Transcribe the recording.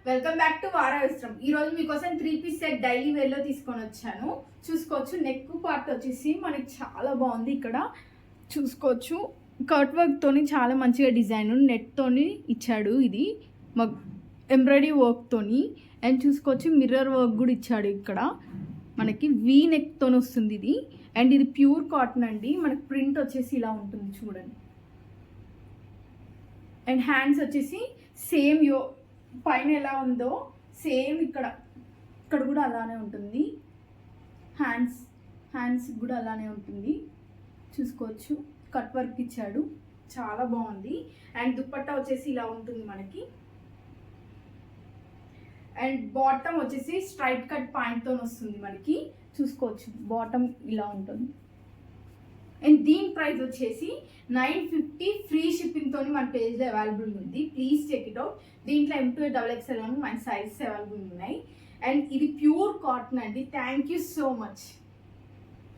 Welcome back to వారా వస్త్రం. ఈ రోజు మీకోసం 3 పీస్ సెట్ డైలీ వేర్ లో తీసుకొని వచ్చాను. చూసుకోవచ్చు నెక్ పార్ట్ వచ్చేసి మనకి చాలా బాగుంది. ఇక్కడ చూసుకోవచ్చు కట్ వర్క్ తోని చాలా మంచిగా డిజైన్ నెట్ తోని ఇచ్చాడు. ఇది ఎంబ్రాయిడరీ వర్క్ తోని అండ్ చూసుకోవచ్చు మిర్రర్ వర్క్ కూడా ఇచ్చాడు. ఇక్కడ మనకి వీ నెక్ తోని వస్తుంది ఇది. అండ్ ఇది ప్యూర్ కాటన్ అండి. మనకి ప్రింట్ వచ్చేసి ఇలా ఉంటుంది చూడండి. అండ్ హ్యాండ్స్ వచ్చేసి సేమ్ పైన ఎలా ఉందో సేమ్ ఇక్కడ కూడా అలానే ఉంటుంది. హ్యాండ్స్ కూడా అలానే ఉంటుంది. చూసుకోవచ్చు కట్ వర్క్ ఇచ్చాడు, చాలా బాగుంది. అండ్ దుపట్టా వచ్చేసి ఇలా ఉంటుంది మనకి. అండ్ బాటమ్ వచ్చేసి స్ట్రైట్ కట్ పాయింట్తో వస్తుంది మనకి. చూసుకోవచ్చు బాటమ్ ఇలా ఉంటుంది. అండ్ దీని ప్రైస్ వచ్చేసి 950 ఫ్రీ షిప్పింగ్తో మన పేజ్లో అవైలబుల్ ఉంది. Please check it out. దీంట్లో M2XXL మన సైజెస్ అవైలబుల్ ఉన్నాయి. అండ్ ఇది ప్యూర్ కాటన్ అండి. Thank you so much.